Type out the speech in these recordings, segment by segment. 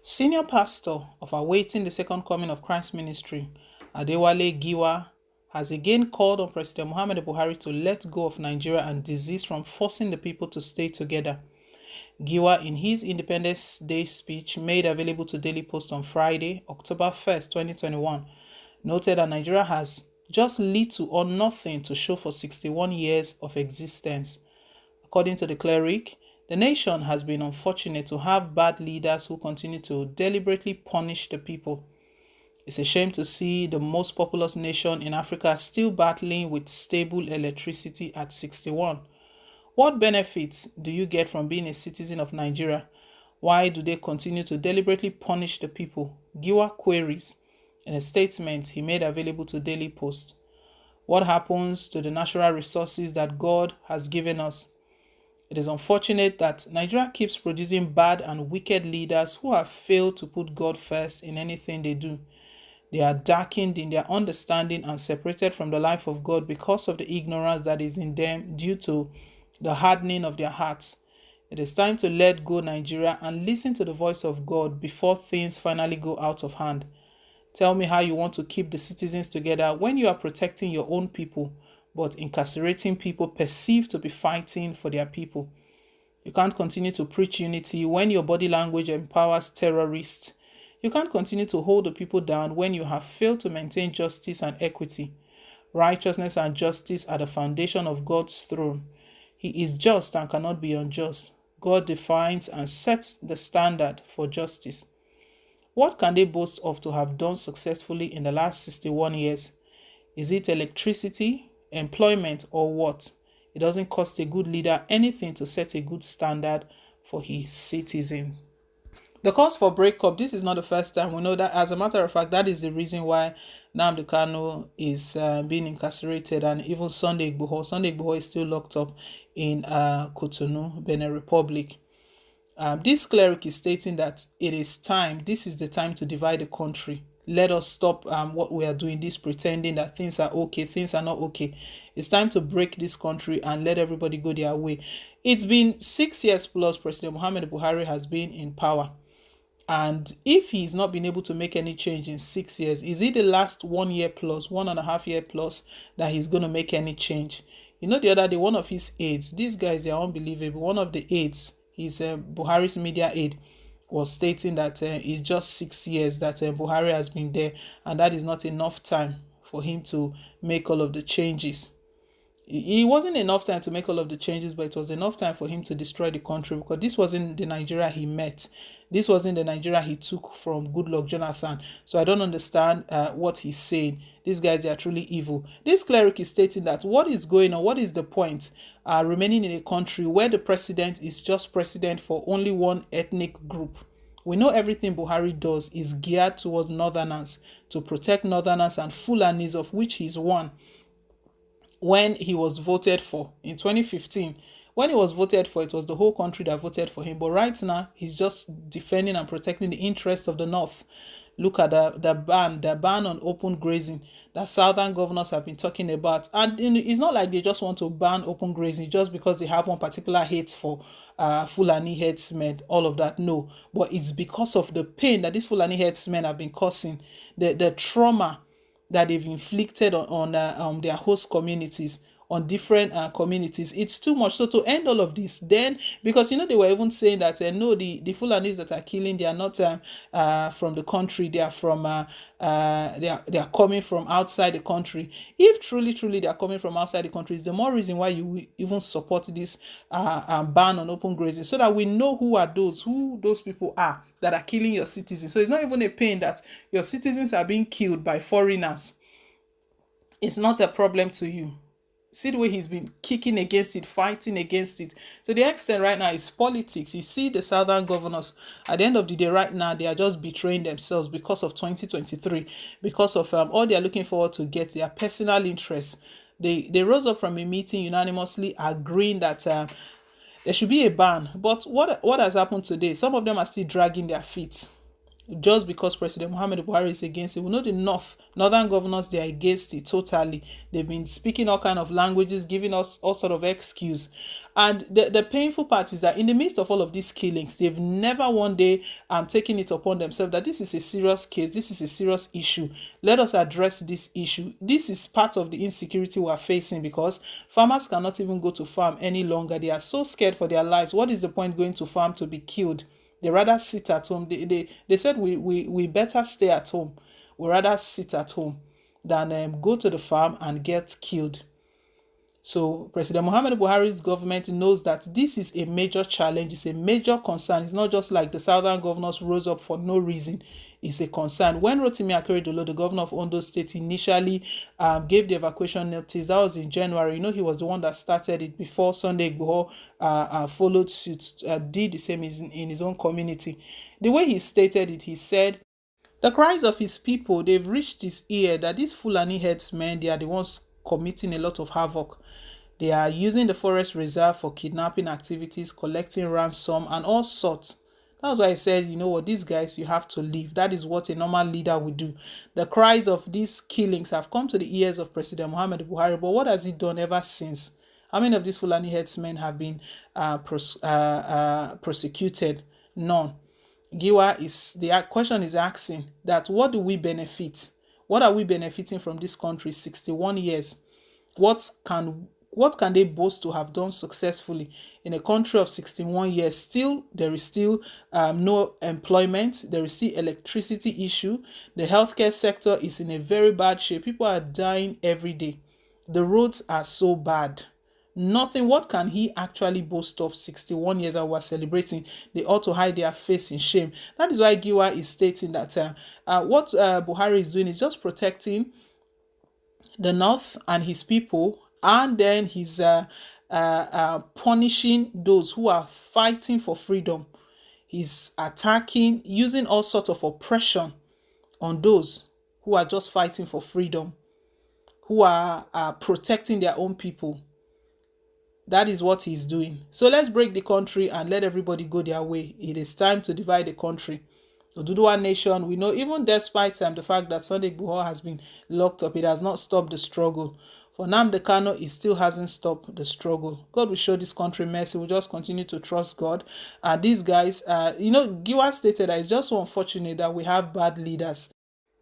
Senior pastor of Awaiting the Second Coming of Christ Ministry, Adewale Giwa, has again called on President Muhammadu Buhari to let go of Nigeria and desist from forcing the people to stay together. Giwa, in his Independence Day speech made available to Daily Post on Friday, October 1st, 2021, noted that Nigeria has just little or nothing to show for 61 years of existence. According to the cleric, the nation has been unfortunate to have bad leaders who continue to deliberately punish the people. It's a shame to see the most populous nation in Africa still battling with stable electricity at 61. What benefits do you get from being a citizen of Nigeria? Why do they continue to deliberately punish the people? Giwa queries in a statement he made available to Daily Post. What happens to the natural resources that God has given us? It is unfortunate that Nigeria keeps producing bad and wicked leaders who have failed to put God first in anything they do. They are darkened in their understanding and separated from the life of God because of the ignorance that is in them due to the hardening of their hearts. It is time to let go Nigeria and listen to the voice of God before things finally go out of hand. Tell me how you want to keep the citizens together when you are protecting your own people, but incarcerating people perceived to be fighting for their people. You can't continue to preach unity when your body language empowers terrorists. You can't continue to hold the people down when you have failed to maintain justice and equity. Righteousness and justice are the foundation of God's throne. He is just and cannot be unjust. God defines and sets the standard for justice. What can they boast of to have done successfully in the last 61 years? Is it electricity, employment, or what? It doesn't cost a good leader anything to set a good standard for his citizens. The cause for breakup, this is not the first time. We know that, as a matter of fact, that is the reason why Nnamdi Kanu is being incarcerated, and even Sunday Igboho. Sunday Igboho is still locked up in Cotonou, Benin Republic. This cleric is stating that this is the time to divide the country. Let us stop what we are doing, this pretending that things are okay, things are not okay. It's time to break this country and let everybody go their way. It's been 6 years plus President Muhammadu Buhari has been in power. And if he's not been able to make any change in 6 years, is it the last 1 year plus, 1.5 year plus, that he's going to make any change? You know, the other day, one of his aides, these guys, they are unbelievable. One of the aides, his Buhari's media aide, was stating that it's just 6 years that Buhari has been there, and that is not enough time for him to make all of the changes. It wasn't enough time to make all of the changes, but it was enough time for him to destroy the country, because this wasn't the Nigeria he met. This wasn't the Nigeria he took from Goodluck Jonathan. So I don't understand what he's saying. These guys, they are truly evil. This cleric is stating that what is going on, what is the point remaining in a country where the president is just president for only one ethnic group? We know everything Buhari does is geared towards northerners, to protect northerners and Fulanis, of which he's one. When he was voted for in 2015, when he was voted for, it was the whole country that voted for him. But right now, he's just defending and protecting the interests of the North. Look at the ban on open grazing that southern governors have been talking about. And it's not like they just want to ban open grazing just because they have one particular hate for Fulani herdsmen, all of that. No, but it's because of the pain that these Fulani herdsmen have been causing, the trauma that they've inflicted on their host communities, on different communities. It's too much. So to end all of this, then, because they were even saying that no, the Fulanis that are killing, they are not from the country, they are from they are coming from outside the country. If truly they are coming from outside the country, it's the more reason why you even support this ban on open grazing, so that we know who those people are that are killing your citizens. So it's not even a pain that your citizens are being killed by foreigners. It's not a problem to you. See the way he's been kicking against it, fighting against it. To the extent right now, it's politics. You see the southern governors, at the end of the day right now, they are just betraying themselves because of 2023, because of all they are looking forward to get their personal interests. They rose up from a meeting unanimously agreeing that there should be a ban. But what has happened today? Some of them are still dragging their feet. just because President Muhammad Buhari is against it. We know the northern governors, they are against it totally. They've been speaking all kind of languages, giving us all sort of excuse. And the painful part is that in the midst of all of these killings, they've never one day taken it upon themselves that this is a serious case, this is a serious issue. Let us address this issue. This is part of the insecurity we are facing, because farmers cannot even go to farm any longer. They are so scared for their lives. What is the point going to farm to be killed? They rather sit at home. They said we better stay at home. We rather sit at home than go to the farm and get killed. So President Muhammad Buhari's government knows that this is a major challenge, it's a major concern. It's not just like the southern governors rose up for no reason. It's a concern. When Rotimi Akeredolu, the governor of Ondo State, initially gave the evacuation notice, that was in January. You know, he was the one that started it before Sunday Igboho followed suit, did the same in his own community. The way he stated it, he said, the cries of his people, they've reached his ear that these Fulani headsmen, they are the ones committing a lot of havoc. They are using the forest reserve for kidnapping activities, collecting ransom, and all sorts. That's why I said, you know what, these guys, you have to leave. That is what a normal leader would do. The cries of these killings have come to the ears of President Muhammad Buhari, but what has he done ever since? How many of these Fulani headsmen have been prosecuted? None. Giwa is the question is asking that what do we benefit? What are we benefiting from this country? 61 years. What can they boast to have done successfully in a country of 61 years? Still, there is still no employment. There is still electricity issue. The healthcare sector is in a very bad shape. People are dying every day. The roads are so bad. Nothing. What can he actually boast of? 61 years and we're celebrating. They ought to hide their face in shame. That is why Giwa is stating that what Buhari is doing is just protecting the North and his people, and then he's punishing those who are fighting for freedom. He's attacking, using all sorts of oppression on those who are just fighting for freedom, who are protecting their own people. That is what he's doing. So let's break the country and let everybody go their way. It is time to divide the country. The Oduduwa nation, we know, even despite the fact that Sunday Igboho has been locked up, it has not stopped the struggle. For Nnamdi Kanu, it still hasn't stopped the struggle. God will show this country mercy. We'll just continue to trust God. These guys, Giwa stated that it's just so unfortunate that we have bad leaders.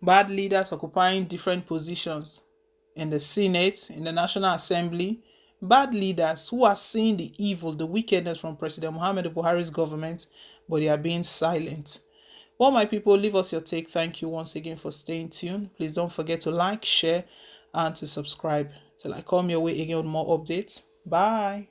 Bad leaders occupying different positions in the Senate, in the National Assembly. Bad leaders who are seeing the evil, the wickedness from President Muhammad Buhari's government, but they are being silent. Well, my people, leave us your take. Thank you once again for staying tuned. Please don't forget to like, share, and to subscribe. Till I come your way again with more updates. Bye.